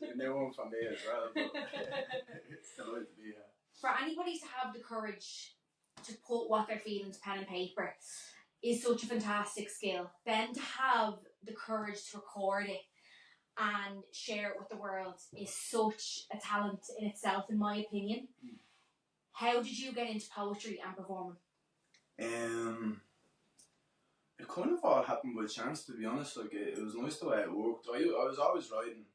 it's a new one for me as well, but it's delighted to be here. For anybody to have the courage to put what they're feeling to pen and paper is such a fantastic skill. Then to have the courage to record it and share it with the world is such a talent in itself, in my opinion. How did you get into poetry and performing? It kind of all happened by chance, to be honest. Like it was nice the way it worked. I was always writing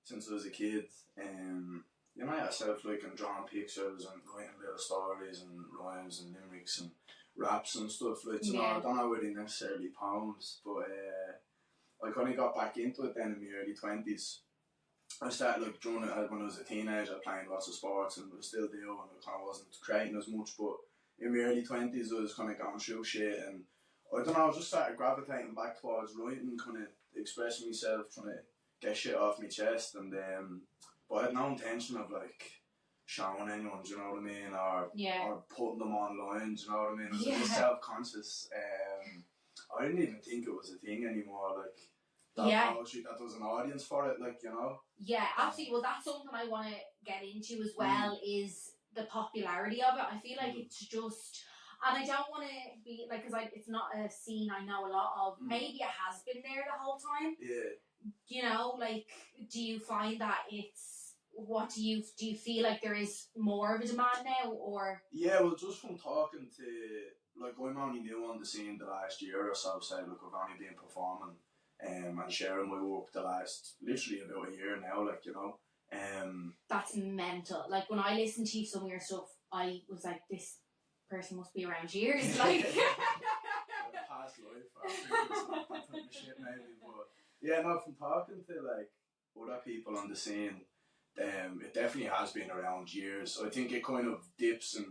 since I was a kid. You know yourself, like, and drawing pictures and writing little stories and rhymes and lyrics and raps and stuff. Like, you know, I don't know really necessarily poems, but I kind of got back into it then in my early 20s. I started like doing it when I was a teenager, playing lots of sports, and I still do, and I kind of wasn't creating as much. But in my early 20s, I was kind of going through shit, and I don't know, I just started gravitating back towards writing, kind of expressing myself, trying to get shit off my chest, and but I had no intention of like showing anyone, do you know what I mean, or putting them online, do you know what I mean? I was just self-conscious. I didn't even think it was a thing anymore, like that poetry, that there was an audience for it, like, you know. Yeah, absolutely. Well, that's something I want to get into as well, is the popularity of it. I feel like it's just, and I don't want to be like, because it's not a scene I know a lot of. Maybe it has been there the whole time. Yeah. You know, like, do you find that it's, do you feel like there is more of a demand now, or? Yeah, well, just from talking to, like, I'm only new on the scene the last year or so, like, I've only been performing and sharing my work the last, literally about a year now, like, you know. That's mental. Like, when I listened to some of your stuff, I was like, this person must be around years, like. Past life, I think it's not that type of shit maybe, but yeah, no, from talking to like other people on the scene, it definitely has been around years. I think it kind of dips and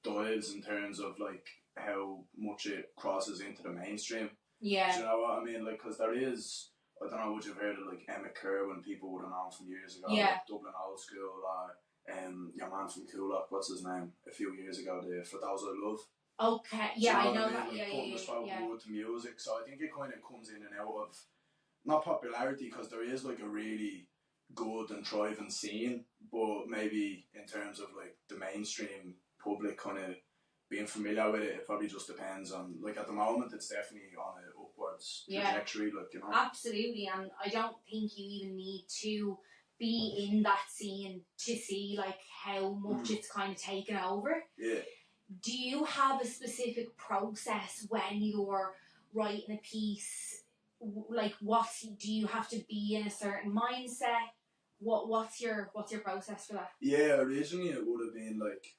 dives in terms of like how much it crosses into the mainstream. Yeah. Do you know what I mean? Like, because there is, I don't know, would you've heard of like Emmett Kerwin, people would have known from years ago, like Dublin Old School, or your man from Coolock, what's his name, a few years ago, For Those I Love. Okay, yeah, I know mean? that. Like, putting the spoken word to music, so I think it kind of comes in and out of, not popularity, because there is like a really good and thriving scene, but maybe in terms of like the mainstream public kind of being familiar with it, it probably just depends on, like, at the moment it's definitely on an upwards trajectory, like, you know. Absolutely, and I don't think you even need to be in that scene to see like how much it's kind of taken over. Yeah. Do you have a specific process when you're writing a piece? Like, what do you have to be in a certain mindset? What's your process for that? Yeah, originally it would have been like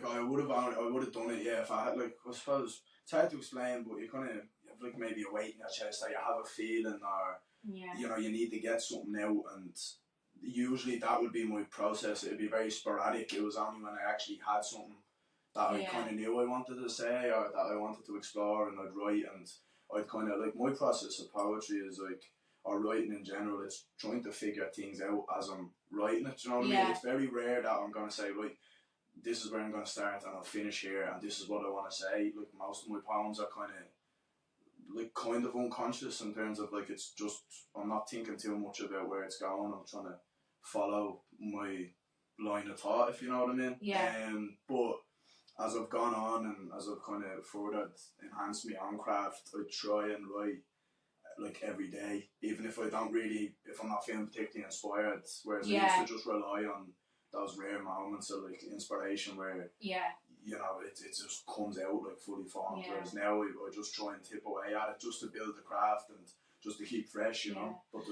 I would have done it. Yeah, if I had, like, I suppose it's hard to explain, but you kind of have like maybe a weight in your chest, or you have a feeling, or you know, you need to get something out, and usually that would be my process. It'd be very sporadic. It was only when I actually had something that I kind of knew I wanted to say, or that I wanted to explore, and I'd write. And I'd kind of, like, my process of poetry is like, or writing in general, it's trying to figure things out as I'm writing it, you know what I mean? It's very rare that I'm going to say, right, this is where I'm going to start and I'll finish here and this is what I want to say. Like, most of my poems are kind of unconscious, in terms of like, it's just, I'm not thinking too much about where it's going. I'm trying to follow my line of thought, if you know what I mean. Yeah. But as I've gone on and as I've kind of further enhanced my own craft, I try and write like every day, even if I'm not feeling particularly inspired, whereas I used to just rely on those rare moments of like inspiration where you know, it just comes out like fully formed, whereas now I just try and tip away at it just to build the craft and just to keep fresh, you know. But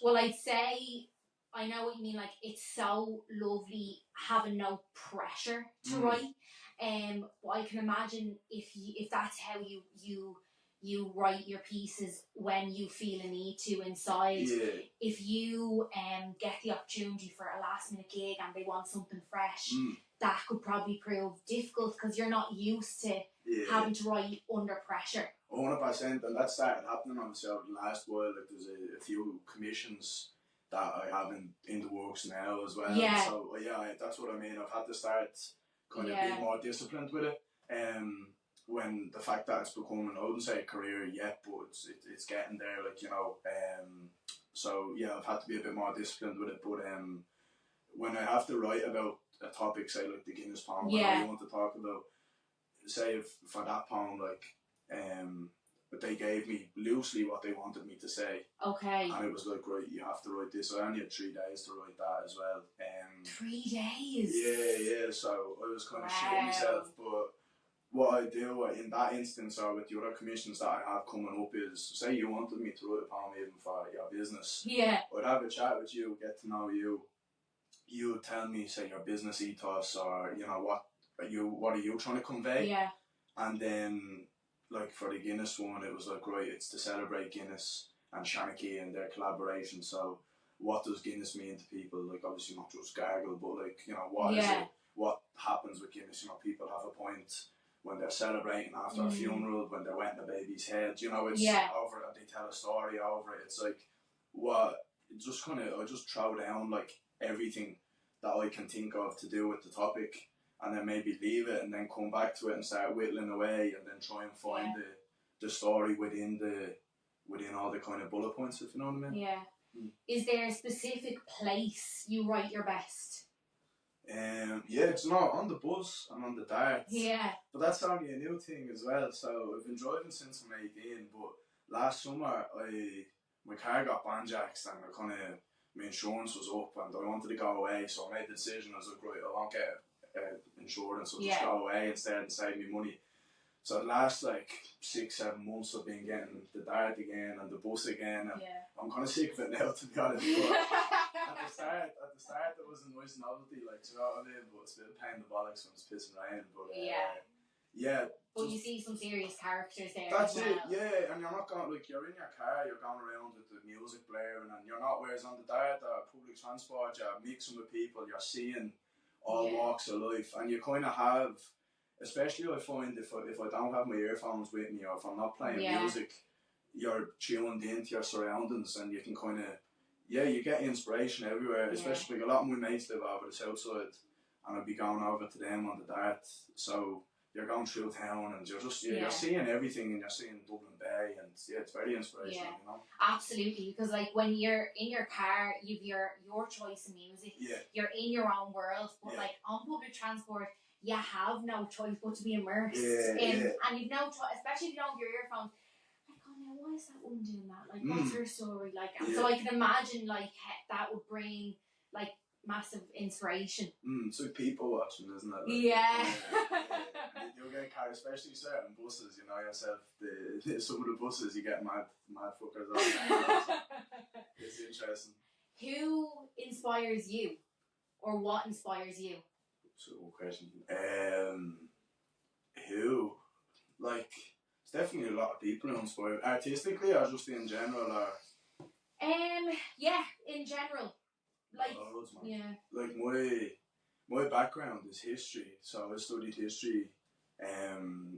well, I'd say, I know what you mean, like, it's so lovely having no pressure to write, but I can imagine if that's how you write your pieces when you feel a need to inside. If you get the opportunity for a last minute gig and they want something fresh, that could probably prove difficult because you're not used to having to write under pressure. 100%, and that started happening obviously over the last while. Like, there's a few commissions that I have in the works now as well. So that's what I mean. I've had to start kind of being more disciplined with it. When the fact that it's becoming, I wouldn't say a career yet, but it's getting there. Like, you know, So yeah, I've had to be a bit more disciplined with it. But when I have to write about a topic, say like the Guinness poem, whatever you want to talk about, say if for that poem, like but they gave me loosely what they wanted me to say. Okay. And it was like, right, you have to write this. I only had 3 days to write that as well. 3 days? Yeah. So I was kind of shitting myself. But what I do in that instance, or with the other commissions that I have coming up, is say you wanted me to write a poem even for your business. Yeah. I'd have a chat with you, get to know you. You would tell me, say, your business ethos, or what are you trying to convey? Yeah. And then, like for the Guinness one, it was like, right, it's to celebrate Guinness and Shanachie and their collaboration. So, what does Guinness mean to people? Like, obviously not just gargle, but like, what is it? What happens with Guinness? people have a point when they're celebrating after a funeral, when they're wetting the baby's head. It's over it. They tell a story over it. It's like I just throw down like everything that I can think of to do with the topic, and then maybe leave it and then come back to it and start whittling away and then try and find the story within all the kind of bullet points, if you know what I mean. Yeah. Is there a specific place you write your best? It's not on the bus and on the darts. Yeah. But that's only a new thing as well. So I've been driving since I'm 18, but last summer my car got banjaxed and my insurance was up and I wanted to go away, so I made the decision. I was like, right, I won't get insurance, I'll just go away instead and save me money. So the last 6-7 months I've been getting the dart again and the bus again, and I'm kind of sick of it now, to be honest. But at the start it was a nice novelty, you know what I mean? But it's a bit of a pain in the bollocks when it's pissing rain. But But you see some serious characters there. That's it, and you're not going, you're in your car, you're going around with the music blaring, and you're not, whereas on the dart or public transport, you're mixing with people, you're seeing all walks of life, and you kind of have, especially I find if I don't have my earphones with me, or if I'm not playing music, you're tuned into your surroundings, and you can kind of, you get inspiration everywhere, especially a lot of my mates live over the south side, and I'd be going over to them on the dart, so you're going through town and you're just you're seeing everything, and you're seeing Dublin Bay, and it's very inspirational, Absolutely, because when you're in your car, you've your choice of music, you're in your own world, but on public transport you have no choice but to be immersed in, and you've no choice, especially if you don't have your earphones. Now why is that one doing that? What's her story? So I can imagine that would bring massive inspiration. It's like people watching, isn't it? You'll get carried, especially certain buses, yourself, some of the buses you get mad fuckers on. It's interesting. Who inspires you? Or what inspires you? That's a good question. Who? It's definitely a lot of people who inspire. Artistically or just in general? Or? In general. My background is history, so I studied history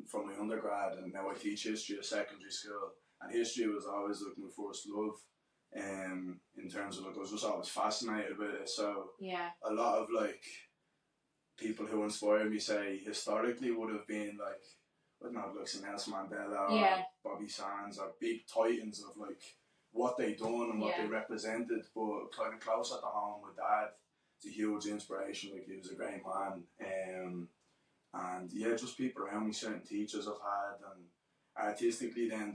from my undergrad, and now I teach history at secondary school, and history was always my first love, in terms of I was just always fascinated with it. So a lot of people who inspired me, say historically, would have been I don't know, Nelson Mandela or Bobby Sands, or big titans of what they done and what they represented. But kind of closer to home, my dad, it's a huge inspiration. He was a great man, and just people around me, certain teachers I've had, and artistically then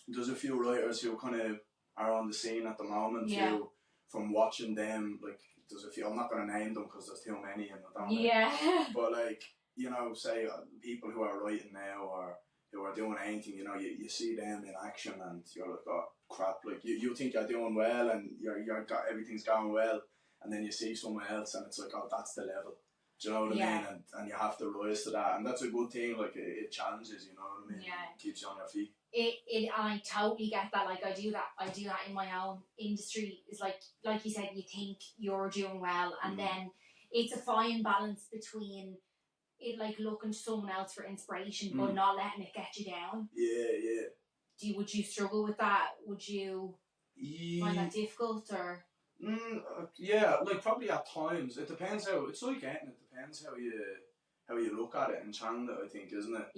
there's a few writers who kind of are on the scene at the moment too. From watching them, there's a few, I'm not going to name them because there's too many and I don't know. But say people who are writing now or who are doing anything, you see them in action and you're like, oh crap, you think you're doing well and you're got everything's going well, and then you see someone else and it's like, oh, that's the level. Do you know what I mean? And you have to rise to that, and that's a good thing. It challenges, you know what I mean? It keeps you on your feet. I totally get that. I do that in my own industry. It's like you said, you think you're doing well, and then it's a fine balance between it looking to someone else for inspiration, but not letting it get you down. Would you struggle with that? Would you find that difficult, or? Probably at times. It depends how. It's like anything. It depends how you look at it and channel it, I think, isn't it?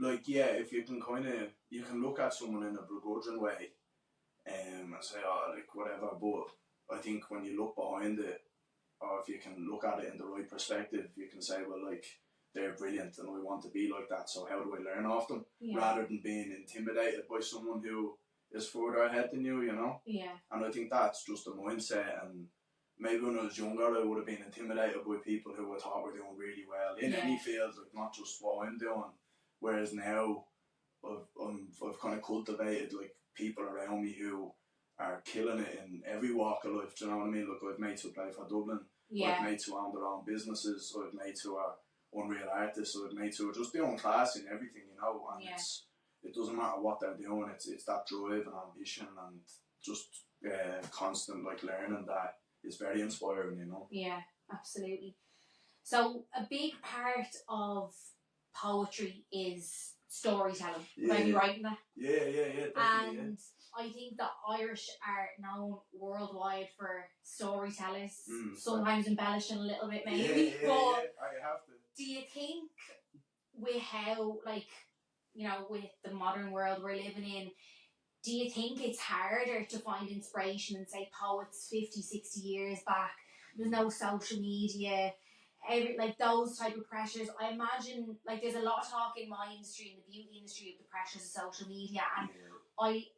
If you can you can look at someone in a begrudging way, and say, oh, like whatever. But I think when you look behind it, or if you can look at it in the right perspective, you can say, well, like, they're brilliant and I want to be like that, so how do I learn off them? Rather than being intimidated by someone who is further ahead than you, you know? Yeah. And I think that's just a mindset, and maybe when I was younger I would have been intimidated by people who I thought were doing really well in any field, like not just what I'm doing. Whereas now I've kind of cultivated like people around me who are killing it in every walk of life. Do you know what I mean? Look, I've mates who play for Dublin. I've mates who own their own businesses. I've mates who are unreal artists. I've mates who are just doing class in everything, you know. And it doesn't matter what they're doing. It's that drive and ambition and just constant like learning that is very inspiring, you know. Yeah, absolutely. So a big part of poetry is storytelling. Would I be right in that? Yeah, definitely. And I think the Irish are known worldwide for storytellers, sometimes embellishing a little bit maybe. But I have to. Do you think with how, like, you know, with the modern world we're living in, do you think it's harder to find inspiration in, say, poets 50, 60 years back? There's no social media, like those type of pressures. I imagine, like, there's a lot of talk in my industry, in the beauty industry, of the pressures of social media, and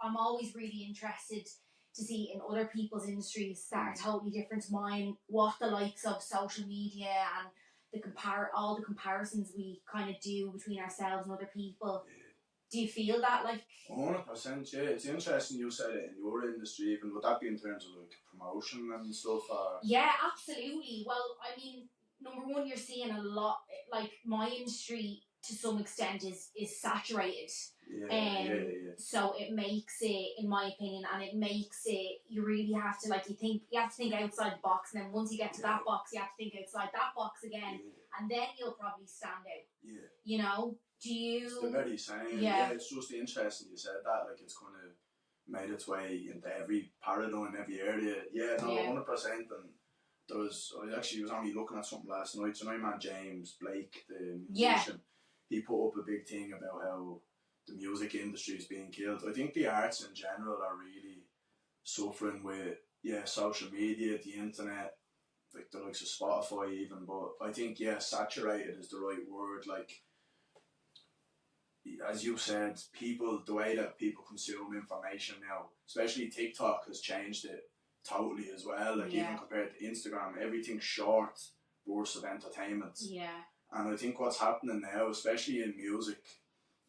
I'm always really interested to see in other people's industries that are totally different to mine, what the likes of social media and all the comparisons we kind of do between ourselves and other people. Do you feel that, like? 100%, yeah. It's interesting you said it in your industry, even. Would that be in terms of like promotion and stuff? Or? Yeah, absolutely. Well, I mean, number one, you're seeing a lot, like my industry to some extent is saturated. So it makes it, in my opinion, and it makes it, you really have to, like, you have to think outside the box, and then once you get to that box, you have to think outside that box again, and then you'll probably stand out. You know? Do you? It's the very same. Yeah, it's just interesting you said that. Like, it's kind of made its way into every paradigm, every area. Yeah, no, 100%. And I was only looking at something last night. So my man James Blake, the musician, he put up a big thing about how the music industry is being killed. I think the arts in general are really suffering with social media, the internet, like the likes of Spotify even. But I think saturated is the right word. Like, as you said, the way that people consume information now, especially TikTok, has changed it totally as well. Like, even compared to Instagram, everything's short bursts of entertainment. And I think what's happening now, especially in music,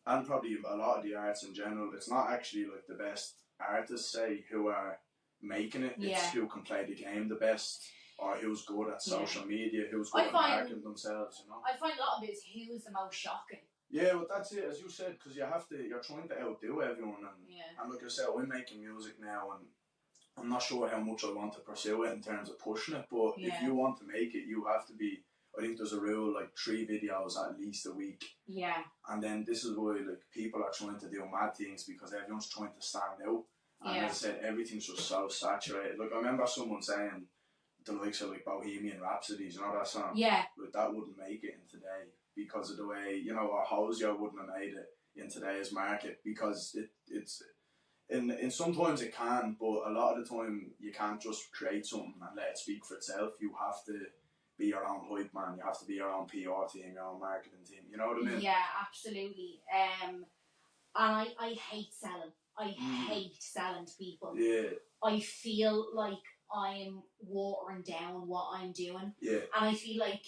and probably a lot of the arts in general, it's not actually like the best artists, say, who are making it. It's who can play the game the best, or who's good at social media, who's good at marketing themselves, you know. I find a lot of it is who's the most shocking. Yeah, well, that's it, as you said, because you're trying to outdo everyone, and like I said, I'm making music now, and I'm not sure how much I want to pursue it in terms of pushing it, but if you want to make it, you have to be, I think there's a rule, like 3 videos at least a week. And then this is why, like, people are trying to do mad things, because everyone's trying to stand out. And as I said, everything's just so saturated. Like, I remember someone saying the likes of like Bohemian Rhapsodies, you know that song? Like, that wouldn't make it in today because of the way, you know, or Hosier wouldn't have made it in today's market, because it's in sometimes it can, but a lot of the time you can't just create something and let it speak for itself. You have to be your own hype man, you have to be your own PR team, your own marketing team, you know what I mean? Yeah, absolutely. And I hate selling. I hate selling to people. I feel like I'm watering down what I'm doing. And I feel like,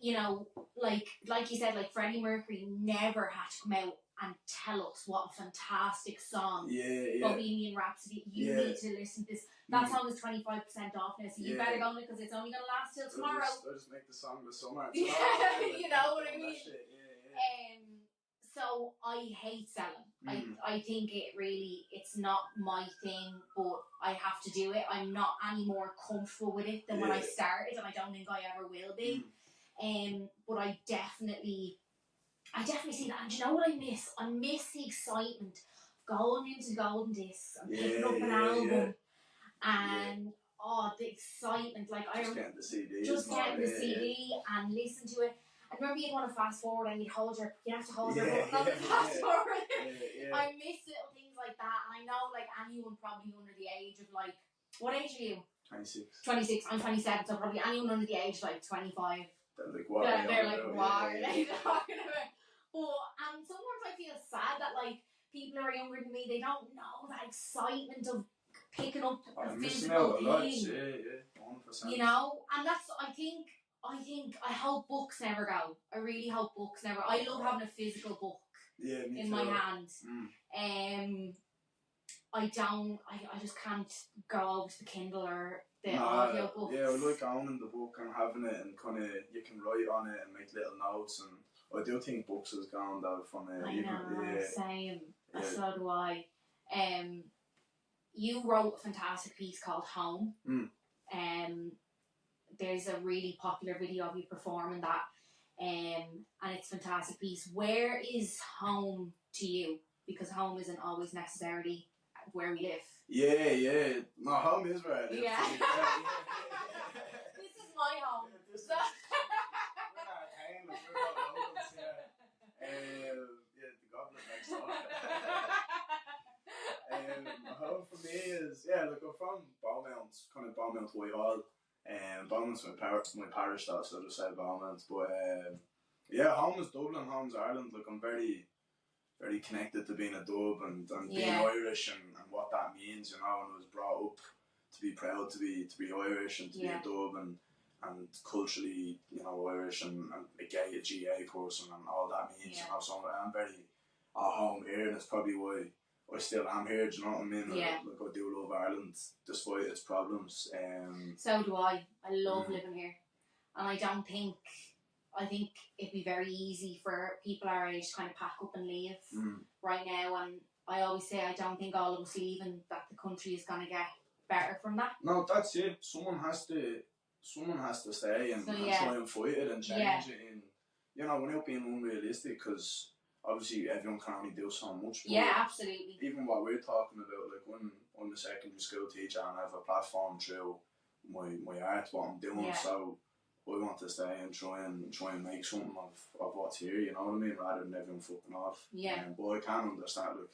you know, like you said, like Freddie Mercury never had to come out and tell us what a fantastic song Bohemian Rhapsody, you need to listen to this. That song is 25% off now, so you better go on it because it's only going to last till tomorrow. I'll just make the song this summer. You know what I mean? So I hate selling. I think it's not my thing, but I have to do it. I'm not any more comfortable with it than when I started, and I don't think I ever will be. But I definitely see that. And do you know what I miss? I miss the excitement of going into Golden Discs and picking up an album and the excitement. Like, getting the CD. Just getting the CD and listen to it. I remember you'd want to fast forward and you'd have to hold your button on the fast forward. I miss little things like that, and I know like anyone probably under the age of like, what age are you? 26. 26. I'm 27, so probably anyone under the age of like 25. They're like, what? They're like, what are yeah. they talking about? But sometimes I feel sad that like people who are younger than me, they don't know that excitement of picking up a physical thing. Yeah, 100%. You know, and that's I hope books never go. I really hope books never. I love having a physical book in my hand. I just can't go over to the Kindle or the audio books. Yeah, I like owning the book and having it, and kind of you can write on it and make little notes. And I do think books has gone though from it. Same. Yeah. So do I. You wrote a fantastic piece called Home. There's a really popular video of you performing that, and it's a fantastic piece. Where is home to you? Because home isn't always necessarily where we live. Yeah. No, home is where I live. Yeah. This is my home. The goblet next door. Home for me is, look, I'm from Beaumont, kind of Beaumont Whitehall. Beaumont's my parish, so I just say Beaumont. But home is Dublin, home's Ireland. Look, I'm very, very connected to being a Dub and being Irish and what that means, you know. And I was brought up to be proud to be Irish and to be a Dub and culturally, you know, Irish and a GA person and all that means, you know. So I'm very at home here, and it's probably why I still am here, do you know what I mean? Yeah. Like I do love Ireland despite its problems. So do I. I love living here. And I think it'd be very easy for people our age to kind of pack up and leave right now. And I always say I don't think all of us leaving that the country is going to get better from that. No, that's it. Someone has to stay and try and fight it and change it. And, you know, without being unrealistic, because obviously everyone can only do so much. Yeah, absolutely. Even what we're talking about, like when I'm a secondary school teacher and I have a platform through my art, what I'm doing, so I want to stay and try and make something of what's here, you know what I mean, rather than everyone fucking off. Yeah. But I can understand, look.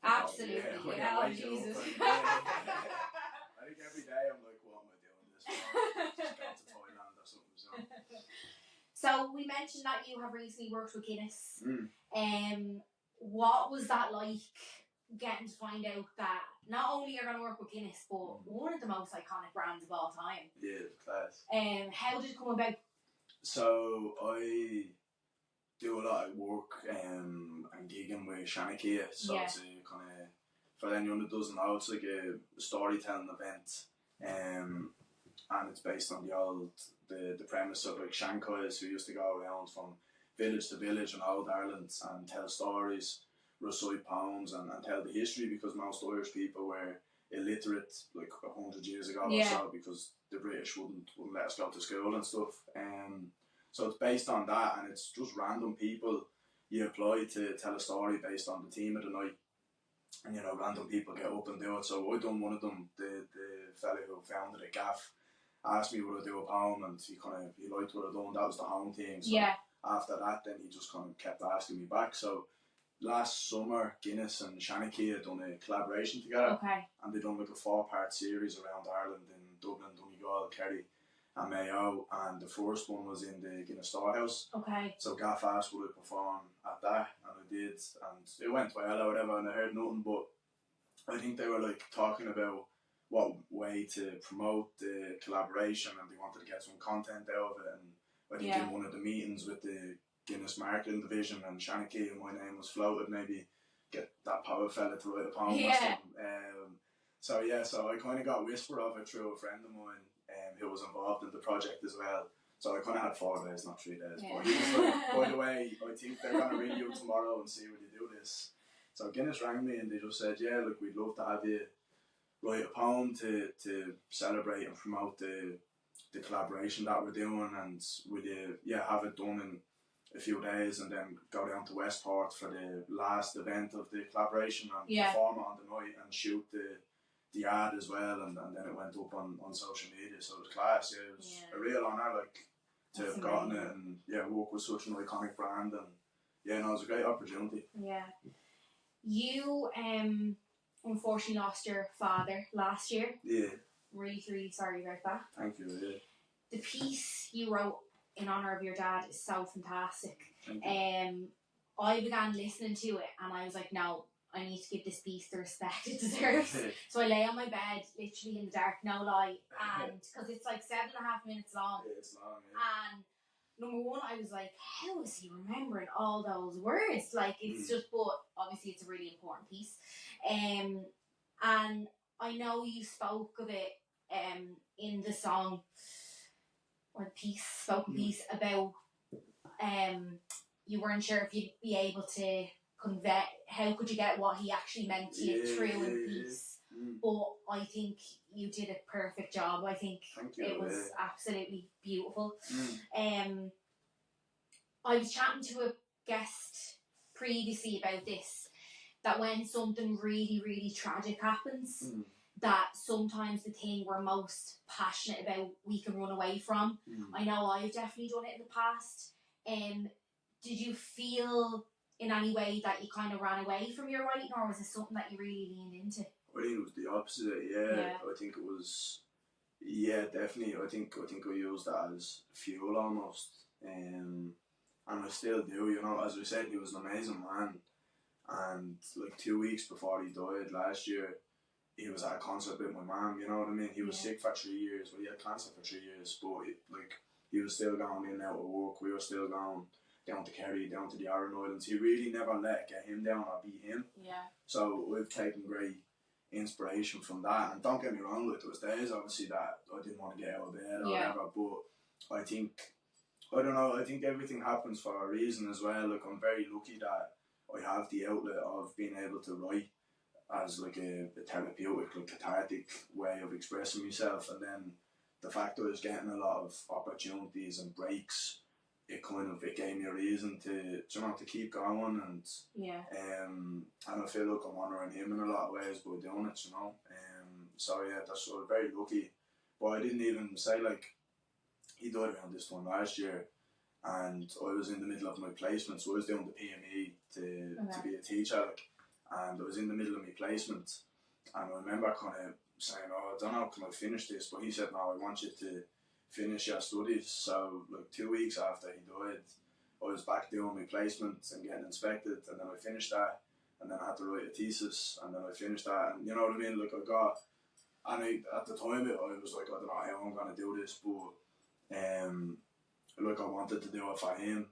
Absolutely. Jesus. I think every day I'm like, what am I doing this for? Just go to Thailand or something. So we mentioned that you have recently worked with Guinness. What was that like, getting to find out that not only you're going to work with Guinness, but one of the most iconic brands of all time? Yeah, class. How did it come about? So I do a lot of work and gigging with Shanakia. So it's a kind of, for anyone that doesn't know, it's like a storytelling event. And it's based on the premise of like Shankais who used to go around from village to village in old Ireland and tell stories, recite poems and tell the history, because most Irish people were illiterate like 100 years ago or so, because the British wouldn't let us go to school and stuff. So it's based on that, and it's just random people you apply to tell a story based on the theme of the night. And you know, random people get up and do it. So I done one of them, the fella who founded it, Gaff, asked me would I do a poem, and he liked what I done. That was the home theme. So after that, then he just kind of kept asking me back. So last summer, Guinness and Shanachie had done a collaboration together, and they done like a 4-part series around Ireland in Dublin, Donegal, Kerry, and Mayo. And the first one was in the Guinness Storehouse. So Gaff asked would I perform at that, and I did, and it went well or whatever. And I heard nothing, but I think they were like talking about what way to promote the collaboration, and they wanted to get some content out of it. And I think in one of the meetings with the Guinness marketing division and Shanachie, and my name was floated, maybe get that power fella to write a poem or something. So I kind of got whisper of it through a friend of mine who was involved in the project as well. So I kind of had 4 days, not 3 days. But he was like, by the way, I think they're going to ring you tomorrow and see when you do this. So Guinness rang me and they just said, yeah, look, we'd love to have you write a poem to celebrate and promote the collaboration that we're doing, and we'll have it done in a few days, and then go down to Westport for the last event of the collaboration and perform on the night and shoot the ad as well, and then it went up on social media. So it was class. It was a real honour, like, to have gotten it and work with such an iconic brand, and it was a great opportunity. You unfortunately lost your father last year. Yeah. Really, really sorry about that. Thank you, yeah. The piece you wrote in honour of your dad is so fantastic. Thank you. I began listening to it and I was like, no, I need to give this piece the respect it deserves. So I lay on my bed, literally in the dark, no lie, and because it's like 7.5 minutes long. Yeah, it's long, yeah. And number one, I was like, how is he remembering all those words? Like, it's just, but obviously it's a really important piece. And I know you spoke of it in the song, or the piece, spoken piece, about you weren't sure if you'd be able to convey, how could you get what he actually meant to you through in the piece. But I think you did a perfect job. I think it was absolutely beautiful. I was chatting to a guest previously about this, that when something really, really tragic happens, that sometimes the thing we're most passionate about we can run away from. I know I've definitely done it in the past. Did you feel in any way that you kind of ran away from your writing, or was it something that you really leaned into? I think it was the opposite, yeah. I think it was, yeah, definitely. I think I used that as fuel almost. And I still do, you know. As I said, he was an amazing man. And like 2 weeks before he died last year, he was at a concert with my mum, you know what I mean? He was sick for 3 years, well, he had cancer for 3 years, but he was still going in and out of work. We were still going down to Kerry, down to the Aran Islands. He really never let get him down or be him. Yeah. So we've taken great inspiration from that. And don't get me wrong, like, there was days obviously that I didn't want to get out of bed or whatever, but I think, I don't know, I think everything happens for a reason as well. Like, I'm very lucky that I have the outlet of being able to write as like a therapeutic, like cathartic way of expressing myself. And then the fact that I was getting a lot of opportunities and breaks, it gave me a reason to, you know, to keep going. And and I feel like I'm honouring him in a lot of ways by doing it, you know. So yeah, that's, I was very lucky. But I didn't even say, like, he died around this time last year, and I was in the middle of my placement, so I was doing the PME to be a teacher, like, and I was in the middle of my placement, and I remember kind of saying, oh, I don't know, can I finish this? But he said, no, I want you to finish your studies. So like 2 weeks after he died, I was back doing my placement and getting inspected, and then I finished that, and then I had to write a thesis, and then I finished that, and you know what I mean, like, I got, and at the time I was like, I don't know how I'm going to do this, but like, I wanted to do it for him,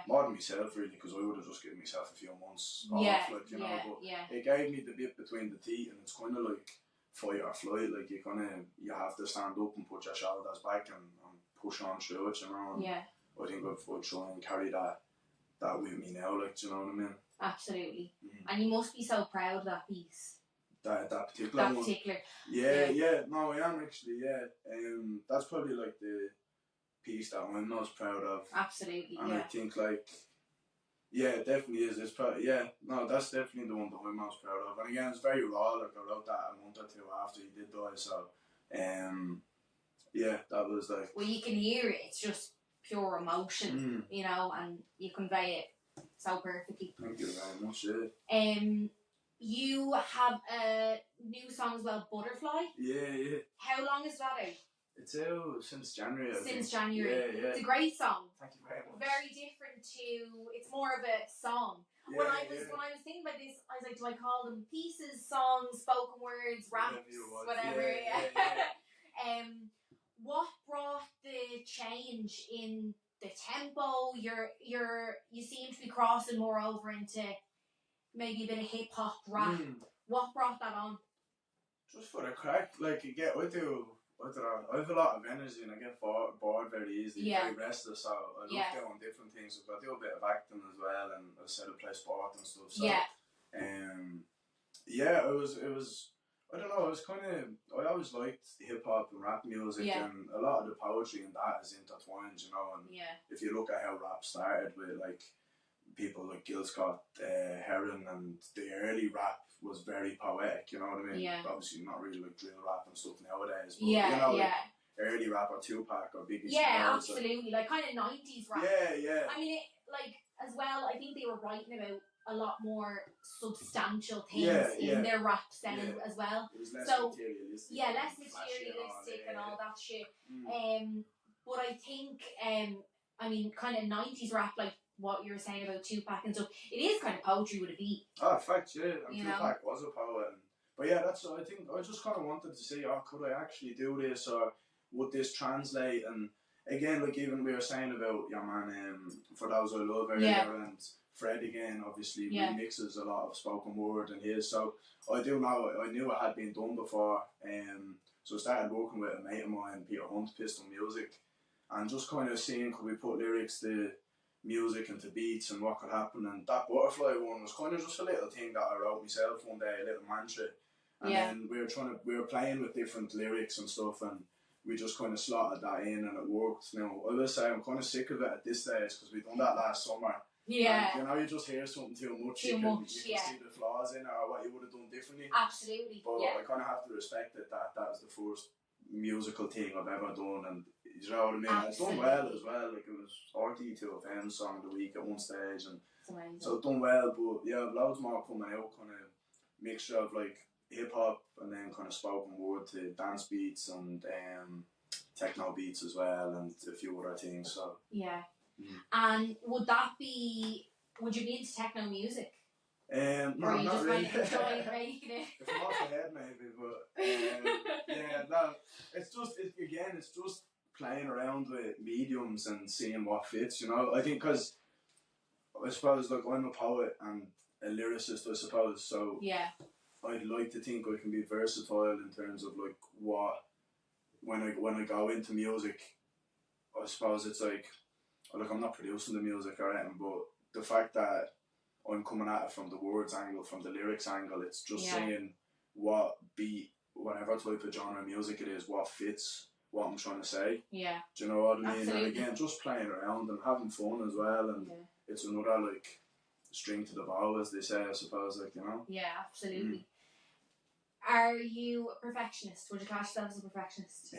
more than myself really, because I would have just given myself a few months off, like, you know, but it gave me the bit between the teeth, and it's kind of like fight or flight, like, you have to stand up and put your shoulders back and push on through it, you know, and I think I've tried and carry that with me now, like, you know what I mean? Absolutely. And you must be so proud of that piece. That particular one. Yeah, no, I am actually, that's probably like the piece that I'm most proud of. Absolutely, and I think, like, it definitely is. It's probably, that's definitely the one that I'm most proud of. And again, it's very raw. Like, I wrote that a month or two after he did die. So, that was like. Well, you can hear it. It's just pure emotion, you know, and you convey it so perfectly. Thank you very much. Yeah. You have a new song as well, Butterfly. Yeah. How long is that out? It's out since January. January. Yeah. It's a great song. Thank you very much. Very different to. It's more of a song. When I was thinking about this, I was like, do I call them pieces, songs, spoken words, raps, whatever? Yeah. What brought the change in the tempo? You seem to be crossing more over into maybe a bit of hip hop, rap. What brought that on? Just for the crack, like, I have a lot of energy and I get bored very easily, very restless, so I love doing different things. I do a bit of acting as well, and I said I play sport and stuff, so it was I don't know, it was kind of, I always liked hip hop and rap music, and a lot of the poetry and that is intertwined, you know, and if you look at how rap started with, like, people like Gil Scott, Heron, and the early rap was very poetic, you know what I mean? Obviously not really like drill rap and stuff nowadays, but you know, like early rap or Tupac or Biggie. Yeah, absolutely, like kind of 90s rap. Yeah. I mean, as well, I think they were writing about a lot more substantial things in their raps then as well. It was less so materialistic. Yeah, less materialistic and all that shit. But I think I mean, kind of 90s rap, like what you were saying about Tupac and stuff, it is kind of poetry with a beat. Oh, in fact, yeah, and Tupac was a poet. But yeah, that's, I think, I just kind of wanted to say, oh, could I actually do this, or would this translate? And again, like even we were saying about your man, For Those I Love earlier, and Fred again, obviously remixes a lot of spoken word and his, so I do know, I knew it had been done before, so I started working with a mate of mine, Peter Hunt, Pistol Music, and just kind of seeing could we put lyrics to music and to beats and what could happen. And that Butterfly one was kind of just a little thing that I wrote myself one day, a little mantra, and then we were playing with different lyrics and stuff, and we just kind of slotted that in and it worked. Now I will say I'm kind of sick of it at this stage because we done that last summer. Yeah. And, you know, you just hear something too much. You can see the flaws in it or what you would have done differently. Absolutely. But I kind of have to respect that was the first musical thing I've ever done, and you know what I mean? Absolutely. It's done well as well. Like it was RT2FM song of the week at one stage, and so it's done well. But yeah, loads more coming out, kind of mixture of like hip hop and then kind of spoken word to dance beats and techno beats as well, and a few other things. So yeah. And would you be into techno music? No, or you not just really. Kind of enjoy making it? If I'm off the head, maybe, but yeah, no. It's just playing around with mediums and seeing what fits. You know, I think because I suppose like I'm a poet and a lyricist, I suppose. So yeah, I'd like to think I can be versatile in terms of like what when I go into music. I suppose it's like I'm not producing the music or anything, but the fact that I'm coming at it from the words angle, from the lyrics angle, it's just saying what beat, whatever type of genre of music it is, what fits what I'm trying to say. Yeah. Do you know what I mean? Absolutely. And again, just playing around and having fun as well, and it's another like string to the bow, as they say, I suppose, like, you know? Yeah, absolutely. Are you a perfectionist? Would you class yourself as a perfectionist?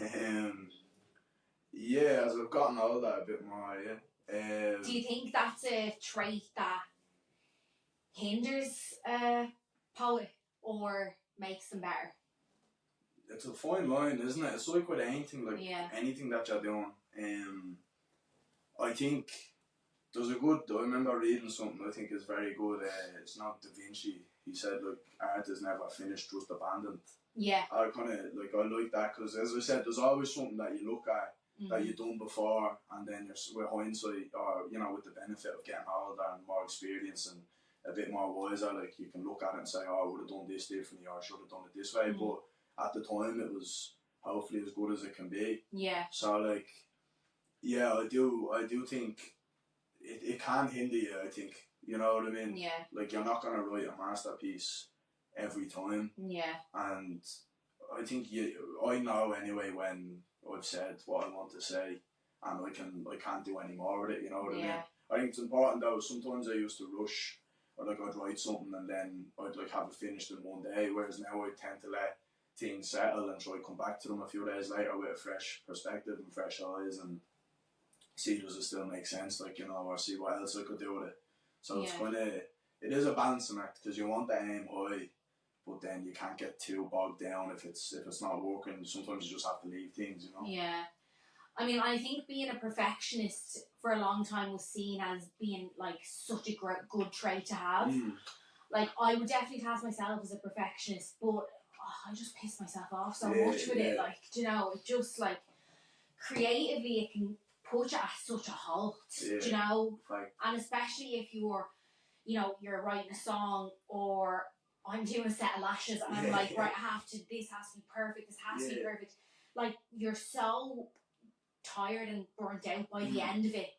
Yeah, as I've gotten older a bit more, yeah. Do you think that's a trait that hinders a poet or makes them better? It's a fine line, isn't it? It's like with anything, like anything that you're doing. I think there's I remember reading something I think is very good. It's not Da Vinci. He said, like, art is never finished, just abandoned. Yeah. I like that because, as I said, there's always something that you look at that you've done before, and then with hindsight, or you know, with the benefit of getting older and more experience and a bit more wiser, like you can look at it and say, oh, I would have done this differently, or I should have done it this way. But at the time, it was hopefully as good as it can be. Yeah. So like, yeah, I do think it can hinder you. I think, you know what I mean. Yeah. Like, you're not gonna write a masterpiece every time. Yeah. And I think I know anyway when I've said what I want to say, and I can't do any more with it. You know what I mean. I think it's important though. Sometimes I used to rush, or like I'd write something and then I'd like have it finished in one day. Whereas now I tend to let things settle and try to come back to them a few days later with a fresh perspective and fresh eyes and see does it still make sense, like, you know, or see what else I could do with it. So it's kind of, it is a balancing act because you want to aim high, but then you can't get too bogged down if it's not working. Sometimes you just have to leave things, you know. Yeah. I mean, I think being a perfectionist for a long time was seen as being like such a good trait to have. Like, I would definitely class myself as a perfectionist, but I just piss myself off so much with it. Like, you know, it just like creatively it can put you at such a halt. You know, and especially if you're writing a song, or I'm doing a set of lashes and I'm like, right, this has to be perfect. This has to be perfect. Like, you're so tired and burnt out by the end of it.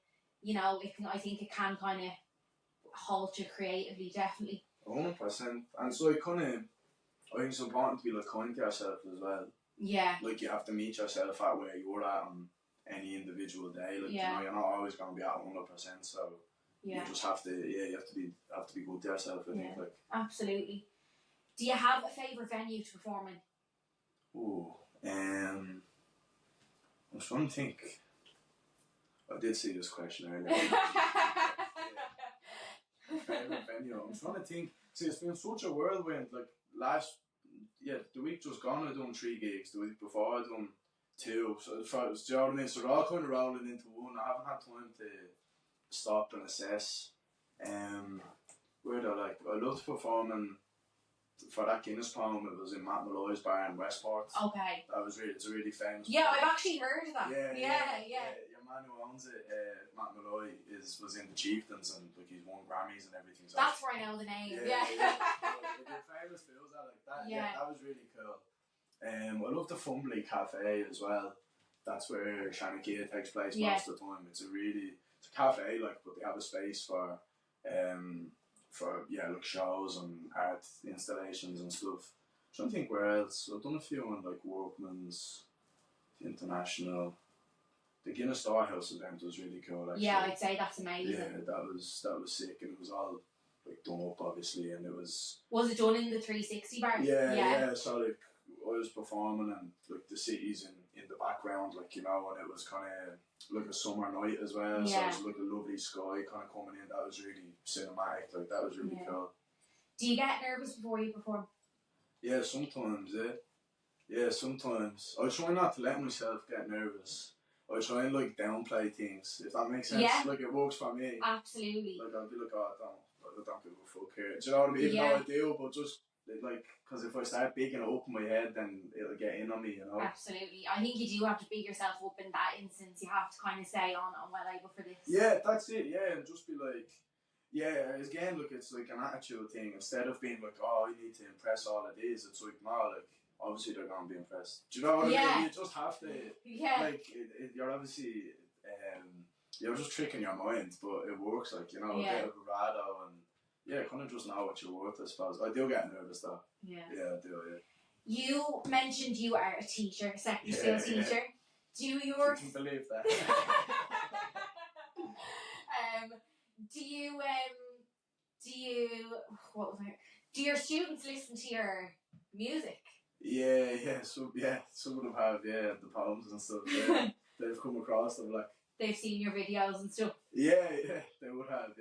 You know, I think it can kind of halt you creatively, definitely. 100%. And so I think it's important to be like kind to yourself as well. Yeah. Like, you have to meet yourself at where you're at on any individual day. Like, you know, you're not always going to be at 100%. So you just have to, you have to be good to yourself. I think, like. Absolutely. Do you have a favourite venue to perform in? Ooh, I'm trying to think. I did see this question earlier. favourite venue. I'm trying to think. See, it's been such a whirlwind. Like the week just gone, I done 3 gigs. The week before, I done 2. So do you know what I mean? So they're all kind of rolling into one. I haven't had time to stop and assess. Where I loved performing for that Guinness poem. It was in Matt Malloy's bar in Westport. Okay. It's a really famous. Yeah, I've actually heard of that. Yeah. Your man who owns it, Matt Malloy, was in the Chieftains and like he's won Grammys and everything. So that's where I know the name. Yeah. The famous feels like that. Yeah. That was really cool. I love the Fumbly Cafe as well. That's where Shanachia takes place most of the time. It's a cafe, like, but they have a space for like shows and art installations and stuff. I'm trying to think where else. I've done a few on like Workman's, the International. The Guinness Storehouse event was really cool. Actually. Yeah, I'd say that's amazing. Yeah, that was sick, and it was all like done up obviously, and it was. Was it done in the 360 bar? Yeah. So like I was performing, and like the city's in the background, like and it was kind of like a summer night as well. Yeah. So it was like a lovely sky kind of coming in. That was really cinematic. Like that was really cool. Do you get nervous before you perform? Yeah, sometimes. Yeah, sometimes. I try not to let myself get nervous. I try and like downplay things, if that makes sense. Yeah. Like it works for me. Absolutely. Like I'll be like, I don't give a fuck here. Do you know what I mean? Even though I do, but just like, because if I start bigging it up in my head, then it'll get in on me, Absolutely. I think you do have to big yourself up in that instance. You have to kind of say, I'm well able for this. Yeah, that's it. Yeah, and just be like, again, look, it's like an attitude thing. Instead of being like, you need to impress all it is, it's like, no, like, obviously they're going to be impressed. Do you know what I mean? You just have to, like, you're obviously, you're just tricking your mind, but it works, like, a bit of bravado and, kind of just know what you're worth, I suppose. I do get nervous though. Yeah, I do, You mentioned you are a teacher, secondary school teacher. Do your... I can believe that. Do your students listen to your music? Some of them have, the poems and stuff. Yeah. They've come across them, like. They've seen your videos and stuff. Yeah, they would have,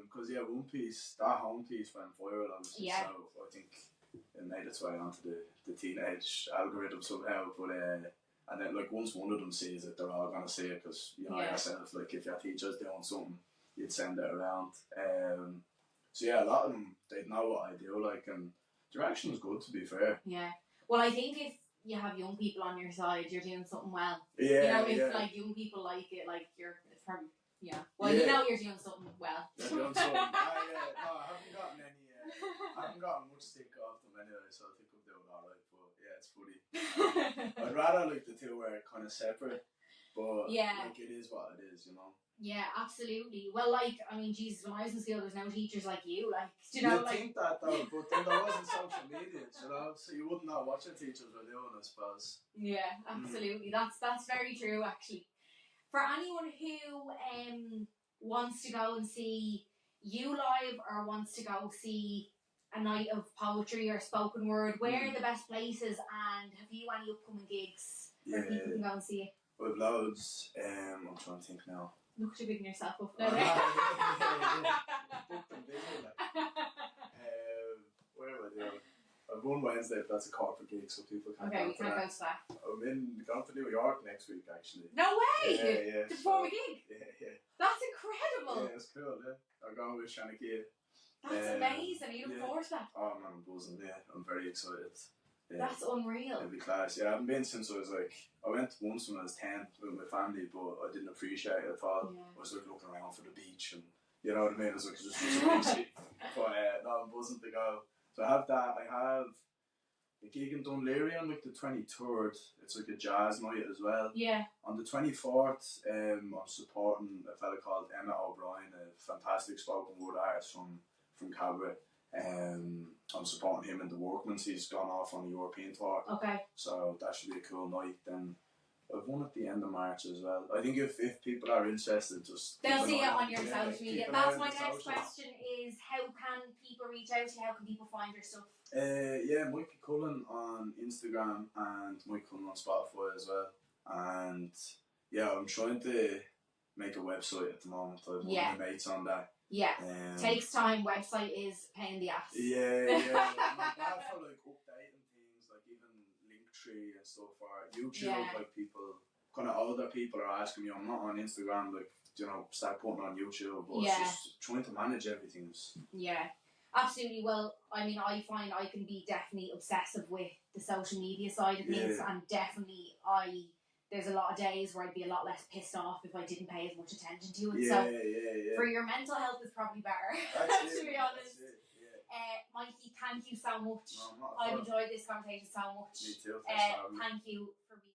because one piece, that home piece went viral, obviously. So I think it made its way onto the teenage algorithm somehow. But and then like once one of them sees it, they're all gonna see it because yourself, like if your teacher's doing something, you'd send it around. So a lot of them, they know what I do, like, and direction is good, to be fair. Yeah. Well, I think if you have young people on your side, you're doing something well. Yeah. If like young people like it, like it's probably Well, you're doing something well. You're doing something. No, I haven't gotten any. I haven't gotten much stick off them anyway, so I think I'm doing alright. But it's funny. I'd rather like the two were kind of separate, but like it is what it is, Yeah, absolutely. Well, like, I mean, Jesus, when I was in school, there's no teachers like you, like, You'd think that though, but then there wasn't social media, so you wouldn't know what your teachers were doing, I suppose. Yeah, absolutely. That's very true, actually. For anyone who wants to go and see you live or wants to go see a night of poetry or spoken word, where are the best places, and have you any upcoming gigs where people can go and see it? We've loads. I'm trying to think now. Look to bigging yourself up now. Where am I doing? I've won Wednesday, if that's a corporate gig, so people can't we can't go to that. I'm going to New York next week, actually. No way! Yeah. To perform a gig? Yeah. That's incredible! Yeah, it's cool, I'm going with Shanachia. That's amazing. Are you looking forward to that? Oh man, I'm buzzing, I'm very excited. Yeah. That's unreal. It'll be class. I haven't been since I was like, I went once when I was 10 with my family, but I didn't appreciate it at all. I was like looking around for the beach and, you know what I mean? I was like, just easy. But no, I'm buzzing to go. So I have that. I have a gig in Dunleary on like the 23rd. It's like a jazz night as well. Yeah. On the 24th, I'm supporting a fella called Emmet O'Brien, a fantastic spoken word artist from Cabaret. I'm supporting him in the Workman's. He's gone off on a European tour. Okay. So that should be a cool night. Then I've one at the end of March as well. I think if people are interested, just they'll see it on your social media. That's my next question: is how can people reach out to you? How can people find your stuff? Mikey Cullen on Instagram and Mikey Cullen on Spotify as well. And I'm trying to make a website at the moment. I have one of my mates on that. Yeah. Takes time. Website is a pain in the ass. Yeah. Like, bad for like updating things, like even Linktree and stuff. Or YouTube, like people, kind of older people are asking me, I'm not on Instagram, like, you know, start putting on YouTube. But it's just trying to manage everything. Yeah. Absolutely. Well, I mean, I find I can be definitely obsessive with the social media side of things, and definitely there's a lot of days where I'd be a lot less pissed off if I didn't pay as much attention to it. So for your mental health, it's probably better. To be honest. Mikey, thank you so much. No, I've enjoyed this conversation so much. Me too. Thank you for being